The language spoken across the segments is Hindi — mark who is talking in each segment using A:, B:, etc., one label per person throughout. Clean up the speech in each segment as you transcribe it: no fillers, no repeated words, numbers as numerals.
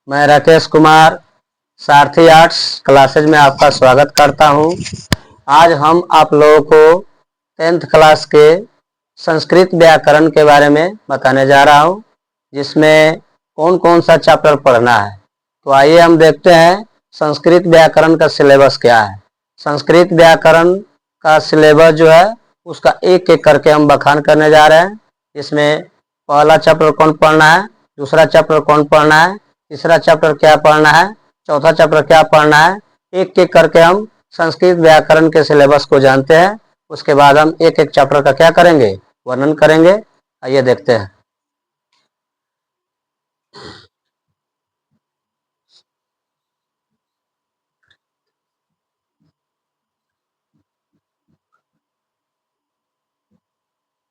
A: मैं राकेश कुमार सारथी आर्ट्स क्लासेज में आपका स्वागत करता हूं। आज हम आप लोगों को 10th क्लास के संस्कृत व्याकरण के बारे में बताने जा रहा हूं, जिसमें कौन कौन सा चैप्टर पढ़ना है। तो आइए हम देखते हैं संस्कृत व्याकरण का सिलेबस क्या है। संस्कृत व्याकरण का सिलेबस जो है उसका एक एक करके हम बखान करने जा रहे हैं। इसमें पहला चैप्टर कौन पढ़ना है, दूसरा चैप्टर कौन पढ़ना है, तीसरा चैप्टर क्या पढ़ना है, चौथा चैप्टर क्या पढ़ना है, एक एक करके हम संस्कृत व्याकरण के सिलेबस को जानते हैं। उसके बाद हम एक एक चैप्टर का क्या करेंगे, वर्णन करेंगे। आइए देखते हैं।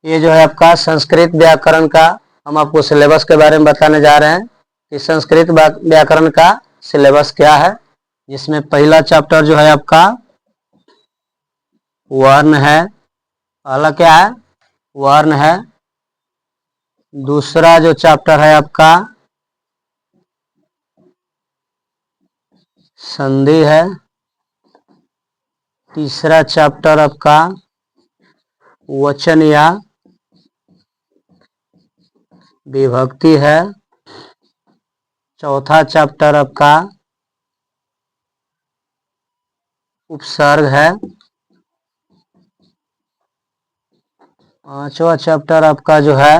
A: ये जो है आपका संस्कृत व्याकरण का हम आपको सिलेबस के बारे में बताने जा रहे हैं कि संस्कृत व्याकरण का सिलेबस क्या है। जिसमें पहला चैप्टर जो है आपका वर्ण है। पहला क्या है, वर्ण है। दूसरा जो चैप्टर है आपका संधि है। तीसरा चैप्टर आपका वचन या विभक्ति है। चौथा चैप्टर आपका उपसर्ग है। पांचवा चैप्टर आपका जो है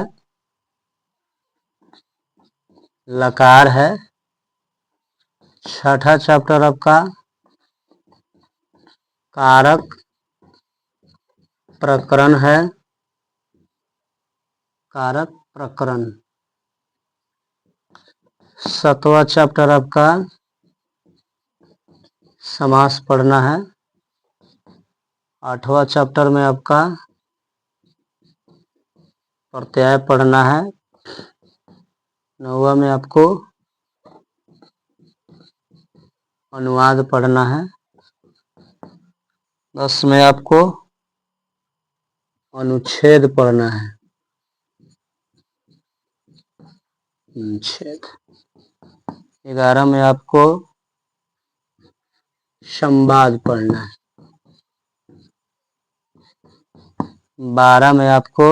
A: लकार है। छठा चैप्टर आपका कारक प्रकरण है। कारक प्रकरण। सातवां चैप्टर आपका समास पढ़ना है। आठवां चैप्टर में आपका प्रत्यय पढ़ना है। नौवां में आपको अनुवाद पढ़ना है। 10 में आपको अनुच्छेद पढ़ना है। अनुच्छेद। 11 में आपको संवाद पढ़ना है। 12 में आपको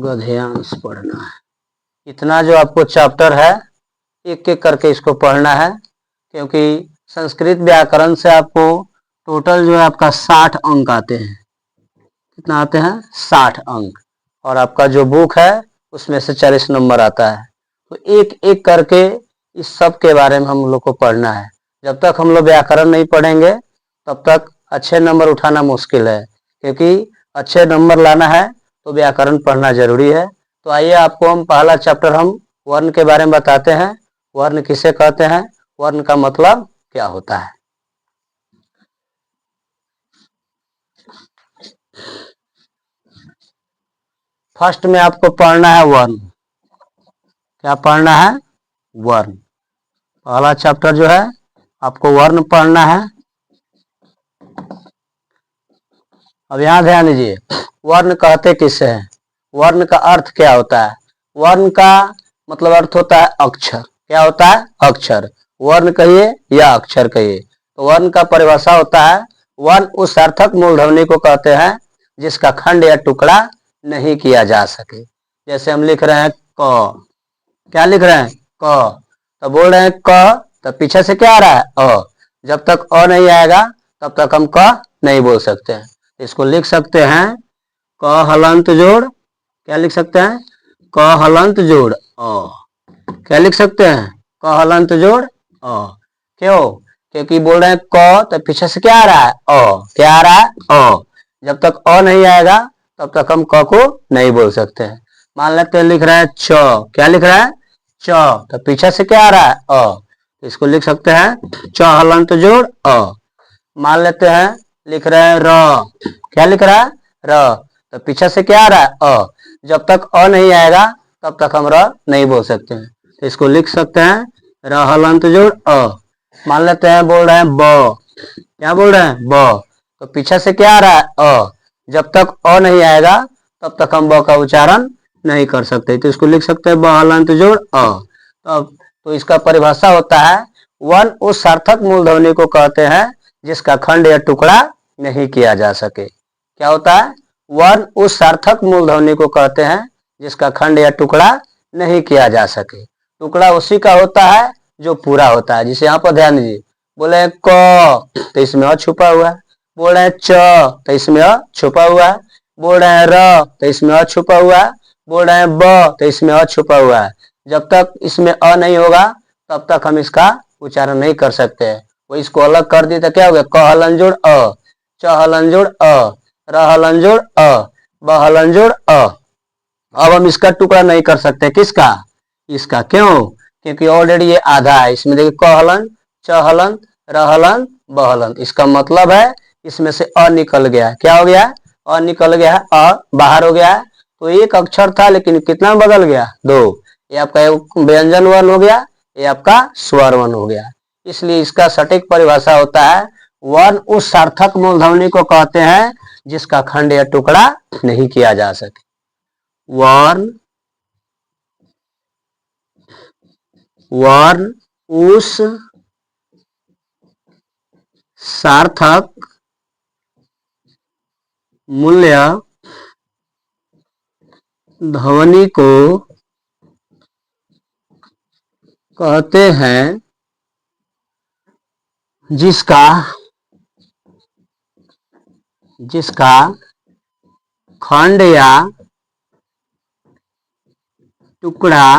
A: गद्यांश पढ़ना है। इतना जो आपको चैप्टर है एक एक करके इसको पढ़ना है, क्योंकि संस्कृत व्याकरण से आपको टोटल जो है आपका 60 अंक आते हैं। कितना आते हैं? 60 अंक। और आपका जो बुक है उसमें से 40 नंबर आता है। तो एक एक करके इस सब के बारे में हम लोग को पढ़ना है। जब तक हम लोग व्याकरण नहीं पढ़ेंगे तब तक अच्छे नंबर उठाना मुश्किल है, क्योंकि अच्छे नंबर लाना है तो व्याकरण पढ़ना जरूरी है। तो आइए आपको हम पहला चैप्टर हम वर्ण के बारे में बताते हैं। वर्ण किसे कहते हैं, वर्ण का मतलब क्या होता है। फर्स्ट में आपको पढ़ना है वर्ण। क्या पढ़ना है? वर्ण। पहला चैप्टर जो है आपको वर्ण पढ़ना है। अब यहां ध्यान दीजिए, वर्ण कहते किसे हैं, वर्ण का अर्थ क्या होता है। वर्ण का मतलब अर्थ होता है अक्षर। क्या होता है? अक्षर। वर्ण कहिए या अक्षर कहिए। तो वर्ण का परिभाषा होता है, वर्ण उस सार्थक मूलध्वनि को कहते हैं जिसका खंड या टुकड़ा नहीं किया जा सके। जैसे हम लिख रहे हैं क, क्या लिख रहे हैं? क। तो बोल रहे हैं क, तो पीछे से क्या आ रहा है? अ। जब तक अ नहीं आएगा तब तक हम क नहीं बोल सकते हैं। इसको लिख सकते हैं क हलंत जोड़, क्या लिख सकते हैं? क हलंत जोड़ अ। क्या लिख सकते हैं? क हलंत जोड़ अ। क्यों? क्योंकि बोल रहे हैं क, तो पीछे से क्या आ रहा है? अ। क्या आ रहा है? अ। जब तक अ नहीं आएगा तब तक हम क को नहीं बोल सकते हैं। मान लेते हैं लिख रहे हैं च, क्या लिख रहा है? च। तो पीछे से क्या आ रहा है? अ। इसको लिख सकते हैं च हलंत जोड़ अ। मान लेते हैं लिख रहे हैं र, क्या लिख रहा है? र। तो पीछे से क्या आ रहा है? अ। जब तक अ नहीं आएगा तब तक हम र नहीं बोल सकते हैं। तो इसको लिख सकते हैं र हलंत जोड़ अ। मान लेते हैं बोल रहे हैं ब, क्या बोल रहे हैं? ब। तो पीछे से क्या आ रहा है? अ। जब तक अ नहीं आएगा तब तक हम ब का उच्चारण नहीं कर सकते। तो इसको लिख सकते हैं ब हलंत जोड़ अ। तो इसका परिभाषा होता है वर्ण उस सार्थक मूलध्वनि को कहते हैं जिसका खंड या टुकड़ा नहीं किया जा सके। क्या होता है? वर्ण उस सार्थक मूलध्वनि को कहते हैं जिसका खंड या टुकड़ा नहीं किया जा सके। टुकड़ा उसी का होता है जो पूरा होता है। जिसे यहाँ पर ध्यान दीजिए, बोले क तो इसमें अ छुपा हुआ है, बोल रहे च तो इसमें अ छुपा हुआ है, बोल रहे हैं र तो इसमें अ छुपा हुआ है, बोल रहे हैं ब तो इसमें अ छुपा हुआ है। जब तक इसमें अ नहीं होगा तब तक हम इसका उच्चारण नहीं कर सकते हैं। वो इसको अलग कर दी तो क्या हो गया? क हलन जोड़ अ, च हलन जोड़ अ, र हलन जोड़ अ, ब हलन जोड़ अ। अब हम इसका टुकड़ा नहीं कर सकते। किसका? इसका। क्यों? क्योंकि ऑलरेडी ये आधा है। इसमें देखिए क हलन, च हलन, र हलन, ब हलन। इसका मतलब है इसमें से अ निकल गया। क्या हो गया? अ निकल गया है, अ बाहर हो गया है। तो एक अक्षर था लेकिन कितना बदल गया? दो। ये आपका व्यंजन वर्ण हो गया, ये आपका स्वर वर्ण हो गया। इसलिए इसका सटीक परिभाषा होता है वर्ण उस सार्थक मूलध्वनि को कहते हैं जिसका खंड या टुकड़ा नहीं किया जा सके। वर्ण उस सार्थक मूल्य ध्वनि को कहते हैं जिसका खंड या टुकड़ा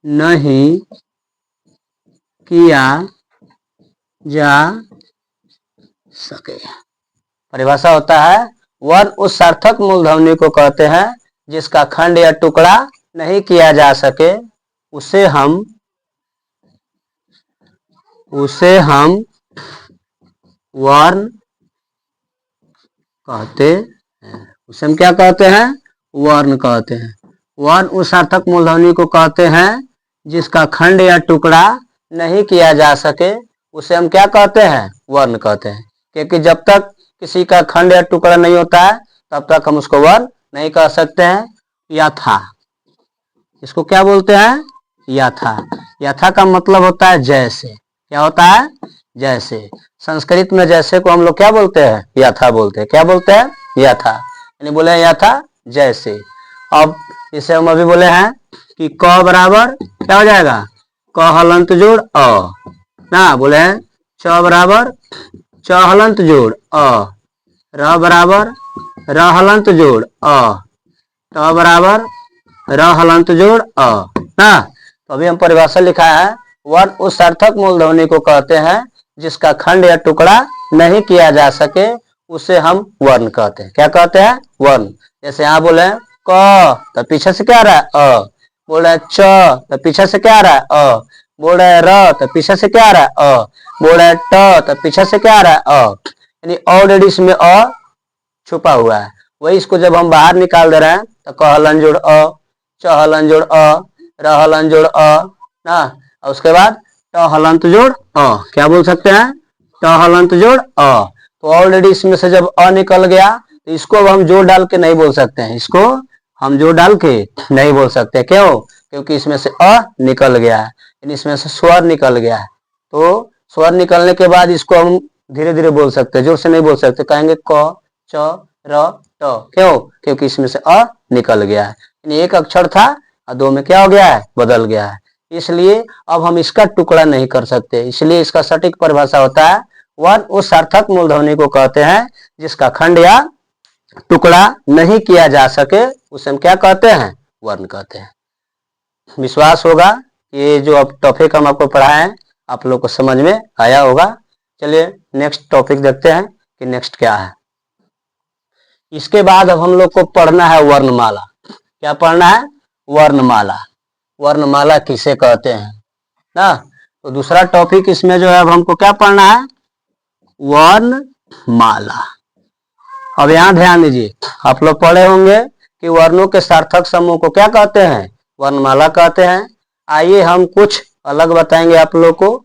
A: नहीं किया जा सके। परिभाषा होता है वर्ण उस सार्थक मूलध्वनि को कहते हैं जिसका खंड या टुकड़ा नहीं किया जा सके, उसे हम वर्ण कहते हैं। उसे हम क्या कहते हैं? वर्ण कहते हैं। वर्ण उस सार्थक मूलध्वनि को कहते हैं जिसका खंड या टुकड़ा नहीं किया जा सके, उसे हम क्या कहते हैं? वर्ण कहते हैं। क्योंकि जब तक किसी का खंड या टुकड़ा नहीं होता है तब तक हम उसको वर्ण नहीं कह सकते हैं। यथा, इसको क्या बोलते हैं? यथा। यथा का मतलब होता है जैसे। क्या होता है? जैसे। संस्कृत में जैसे को हम लोग क्या बोलते हैं? यथा बोलते हैं। क्या बोलते हैं? यथा। यानी बोले यथा जैसे। अब इसे हम अभी बोले हैं कि क बराबर क्या हो जाएगा? क हलंत जोड़ अ ना, बोले हैं च बराबर च हलंत जोड़ अ, र बराबर र हलंत जोड़ अ, ट बराबर र हलंत जोड़ अ ना। तो अभी हम परिभाषा लिखा है वर्ण उस सार्थक मूलध्वनि को कहते हैं जिसका खंड या टुकड़ा नहीं किया जा सके, उसे हम वर्ण कहते हैं। क्या कहते हैं? वर्ण। जैसे यहाँ बोले क तो पीछे से क्या आ रहा है? अ। बोल रहे च तो पीछे से क्या आ रहा है? अ। बोल रहे र तो पीछे से क्या आ रहा है? अ। बोल रहे ट तो पीछे से क्या आ रहा है? अ। यानी ऑलरेडी इसमें अ छुपा हुआ है। वही इसको जब हम बाहर निकाल दे रहे हैं तो क हलन जोड़ अ, च हलन जोड़ अ, र हलन जोड़ अ ना, और उसके बाद ट हलंत जोड़ अ। क्या बोल सकते हैं? ट हलंत जोड़ अ। तो ऑलरेडी इसमें से जब अ निकल गया तो इसको अब हम जोड़ डाल के नहीं बोल सकते हैं। इसको हम जोड़ डाल के नहीं बोल सकते। क्यों? क्योंकि इसमें से अ निकल गया है, यानी इसमें से स्वर निकल गया है। तो स्वर निकलने के बाद इसको हम धीरे धीरे बोल सकते हैं, जोर से नहीं बोल सकते। कहेंगे क च र ट। क्यों? क्योंकि इसमें से अ निकल गया है। यानी एक अक्षर था और दो में क्या हो गया है? बदल गया है। इसलिए अब हम इसका टुकड़ा नहीं कर सकते। इसलिए इसका सटीक परिभाषा होता है वर्ण उस सार्थक मूलध्वनि को कहते हैं जिसका खंड या टुकड़ा नहीं किया जा सके, उसे हम क्या कहते हैं? वर्ण कहते हैं। विश्वास होगा ये जो अब टॉपिक हम आपको पढ़ाए हैं आप लोग को समझ में आया होगा। चलिए नेक्स्ट टॉपिक देखते हैं कि नेक्स्ट क्या है। इसके बाद अब हम लोग को पढ़ना है वर्णमाला। क्या पढ़ना है? वर्णमाला। वर्णमाला किसे कहते हैं ना। तो दूसरा टॉपिक इसमें जो है अब हमको क्या पढ़ना है? वर्णमाला। अब यहाँ ध्यान दीजिए, आप लोग पढ़े होंगे कि वर्णों के सार्थक समूह को क्या कहते हैं? वर्णमाला कहते हैं। आइए हम कुछ अलग बताएंगे आप लोग को।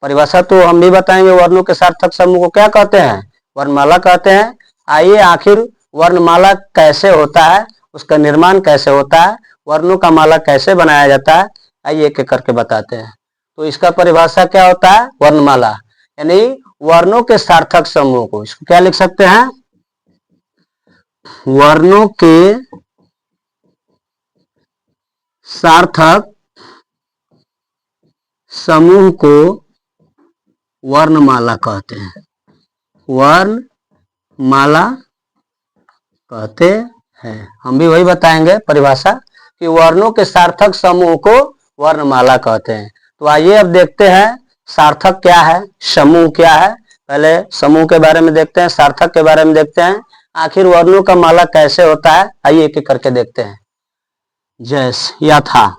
A: परिभाषा तो हम भी बताएंगे वर्णों के सार्थक समूह को क्या कहते हैं? वर्णमाला कहते हैं। आइए आखिर वर्णमाला कैसे होता है उसका निर्माण कैसे होता है, वर्णों का माला कैसे बनाया जाता है, आइए एक एक करके बताते हैं। तो इसका परिभाषा क्या होता है, वर्णमाला यानी वर्णों के सार्थक समूह को, इसको क्या लिख सकते हैं, वर्णों के सार्थक समूह को वर्णमाला कहते हैं, वर्णमाला कहते हैं। हम भी वही बताएंगे परिभाषा कि वर्णों के सार्थक समूह को वर्णमाला कहते हैं। तो आइए अब देखते हैं सार्थक क्या है, समूह क्या है। पहले समूह के बारे में देखते हैं, सार्थक के बारे में देखते हैं, आखिर वर्णों का माला कैसे होता है, आइए एक एक करके देखते हैं। जैसे यथा,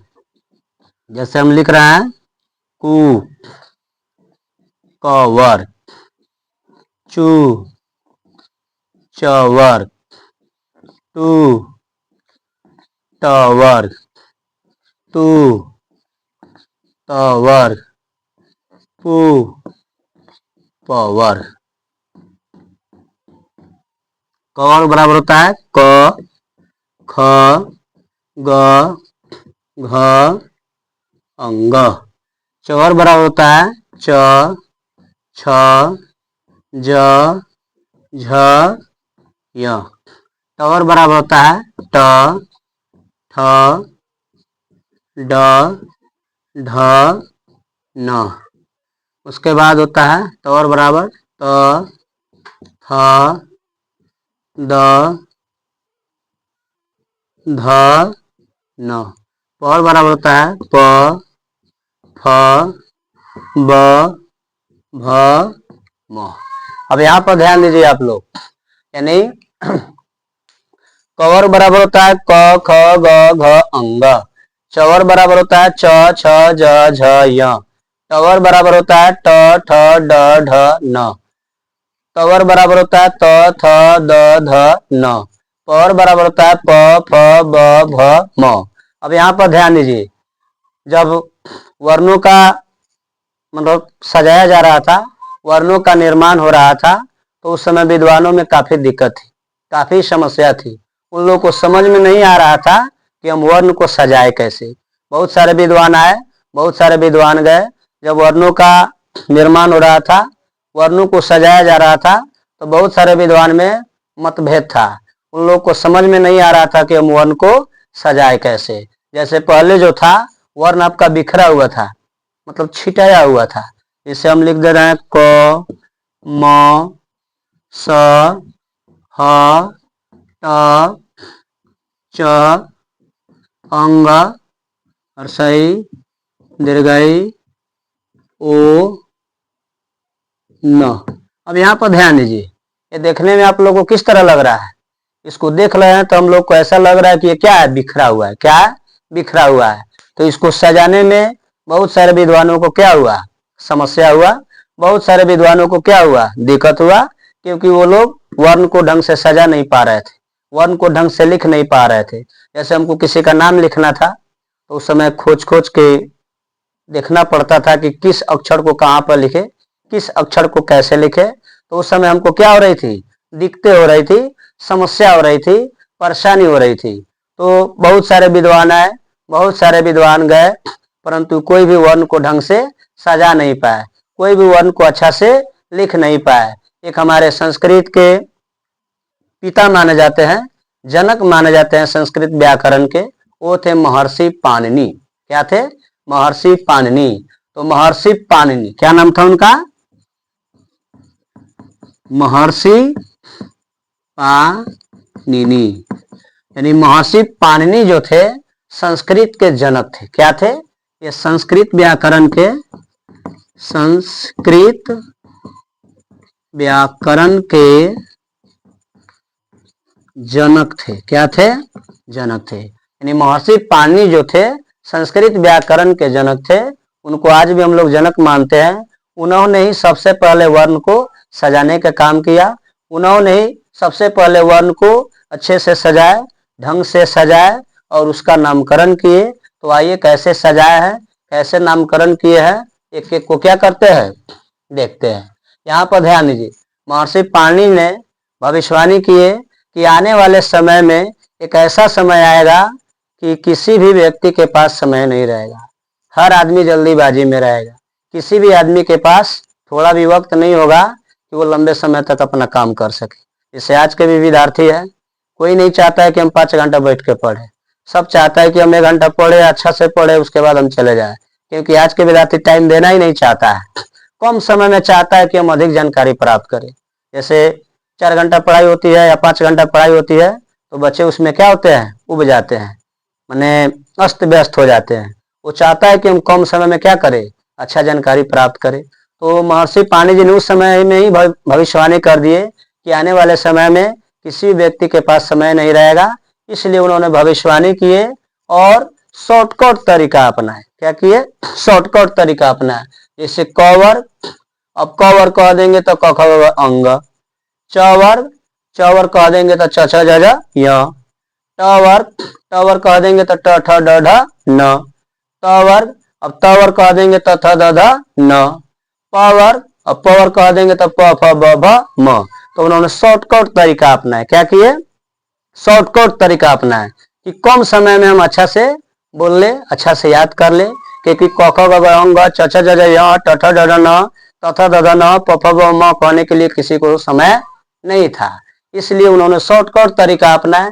A: जैसे हम लिख रहे हैं कु क वर्ग, चू च वर्ग, टू ट वर्ग, टू त वर्ग, पू प वर्ग। क वर्ग बराबर होता है क, ख, ग, घ, अंग। च वर्ग बराबर होता है च, छ, ज, झ, य। ट वर्ग बराबर होता है ट, ठ, ड, ढ, न। उसके बाद होता है ट वर्ग बराबर त, थ, द, ध, न। प वर्ग बराबर होता है प, फ, ब, भ, म। अब यहाँ पर ध्यान दीजिए आप लोग, यानी क वर्ग बराबर होता है क, ख, ग, घ, अंग। च वर्ग बराबर होता है च, छ, ज, झ, य। ट वर्ग बराबर होता है ट, ठ, ड, ढ, न। ट वर्ग बराबर होता है त, थ, द, ध, न। प वर्ग बराबर होता है प, फ, ब, भ, म। अब यहाँ पर ध्यान दीजिए, जब वर्णों का मतलब सजाया जा रहा था, वर्णों का निर्माण हो रहा था, तो उस समय विद्वानों में काफी दिक्कत थी, काफी समस्या थी। उन लोगों को समझ में नहीं आ रहा था कि हम वर्ण को सजाए कैसे। बहुत सारे विद्वान आए, बहुत सारे विद्वान गए, जब वर्णों का निर्माण हो रहा था, वर्णों को सजाया जा रहा था, तो बहुत सारे विद्वान में मतभेद था। उन लोगों को समझ में नहीं आ रहा था कि हम वर्ण को सजाए कैसे। जैसे पहले जो था वर्ण आपका बिखरा हुआ था, मतलब छिटाया हुआ था। इसे हम लिख दे रहे हैं क, म, स, ह, ट, च, अंग, हर्षई, दीर्घई, ओ, न। अब यहाँ पर ध्यान दीजिए, ये देखने में आप लोगों को किस तरह लग रहा है, इसको देख रहे हैं तो हम लोग को ऐसा लग रहा है कि ये क्या है, बिखरा हुआ है। क्या है, बिखरा हुआ है। तो इसको सजाने में बहुत सारे विद्वानों को क्या हुआ, समस्या हुआ। बहुत सारे विद्वानों को क्या हुआ, दिक्कत हुआ, क्योंकि वो लोग वर्ण को ढंग से सजा नहीं पा रहे थे, वर्ण को ढंग से लिख नहीं पा रहे थे। जैसे हमको किसी का नाम लिखना था, तो उस समय खोज खोज के देखना पड़ता था कि किस अक्षर को कहाँ पर लिखे, किस अक्षर को कैसे लिखे। तो उस समय हमको क्या हो रही थी, दिक्कतें हो रही थी, समस्या हो रही थी, परेशानी हो रही थी। तो बहुत सारे विद्वान आए, बहुत सारे विद्वान गए, परंतु कोई भी वर्ण को ढंग से सजा नहीं पाए, कोई भी वर्ण को अच्छा से लिख नहीं पाए। एक हमारे संस्कृत के पिता माने जाते हैं, जनक माने जाते हैं संस्कृत व्याकरण के, वो थे महर्षि पाणिनि। क्या थे, महर्षि पाणिनि। तो महर्षि पाणिनि, क्या नाम था उनका, महर्षि पाणिनि। यानी महर्षि पाणिनि जो थे संस्कृत के जनक थे। क्या थे, ये संस्कृत व्याकरण के, संस्कृत व्याकरण के जनक थे। क्या थे, जनक थे। यानी महर्षि पाणिनि जो थे संस्कृत व्याकरण के जनक थे, उनको आज भी हम लोग जनक मानते हैं। उन्होंने ही सबसे पहले वर्ण को सजाने का काम किया, उन्होंने ही सबसे पहले वर्ण को अच्छे से सजाए, ढंग से सजाए और उसका नामकरण किए। तो आइए कैसे सजाए हैं, कैसे नामकरण किए हैं, एक एक को क्या करते हैं, देखते हैं। यहाँ पर ध्यान दीजिए, महर्षि पाणिनि ने भविष्यवाणी किए कि आने वाले समय में एक ऐसा समय आएगा कि किसी भी व्यक्ति के पास समय नहीं रहेगा। हर आदमी जल्दीबाजी में रहेगा। किसी भी आदमी के पास थोड़ा भी वक्त नहीं होगा कि वो लंबे समय तक अपना काम कर सके। जैसे आज के भी विद्यार्थी है, कोई नहीं चाहता है कि हम 5 घंटा बैठ के पढ़े। सब चाहता है कि हम 1 घंटा पढ़े, अच्छा से पढ़े, उसके बाद हम चले जाए। क्योंकि आज के विद्यार्थी टाइम देना ही नहीं चाहता है। कम समय में चाहता है कि हम अधिक जानकारी प्राप्त करें। जैसे 4 घंटा पढ़ाई होती है या 5 घंटा पढ़ाई होती है, तो बच्चे उसमें क्या होते हैं, उब जाते हैं, माने अस्त व्यस्त हो जाते हैं। वो चाहता है कि हम कम समय में क्या करें, अच्छा जानकारी प्राप्त करें। तो महर्षि पाणिनि जी ने उस समय में ही भविष्यवाणी कर दिए कि आने वाले समय में किसी व्यक्ति के पास समय नहीं रहेगा। इसलिए उन्होंने भविष्यवाणी किए और शॉर्टकट तरीका अपनाए। क्या किए, शॉर्टकट तरीका अपनाए। जैसे क वर्ग, अब क वर्ग कह देंगे तो क ख ग अंग। च वर्ग, च वर्ग कह देंगे तो च छ ज झ य। ट वर्ग कह देंगे तो ट ठ ड ढ न। त वर्ग, अब त वर्ग कह देंगे तो थ द ध न। प वर्ग, अब प वर्ग कह देंगे तो प फ ब भ म। तो उन्होंने शॉर्टकट तरीका अपनाया। क्या किए, शॉर्टकट तरीका अपनाए कि कम समय में हम अच्छा से बोल ले, अच्छा से याद कर ले। क्योंकि क ख ग घ अंग च छ ज झ य ट ठ ड ढ न त थ द ध न प फ ब म कहने के लिए किसी को समय नहीं था। इसलिए उन्होंने शॉर्टकट तरीका अपनाया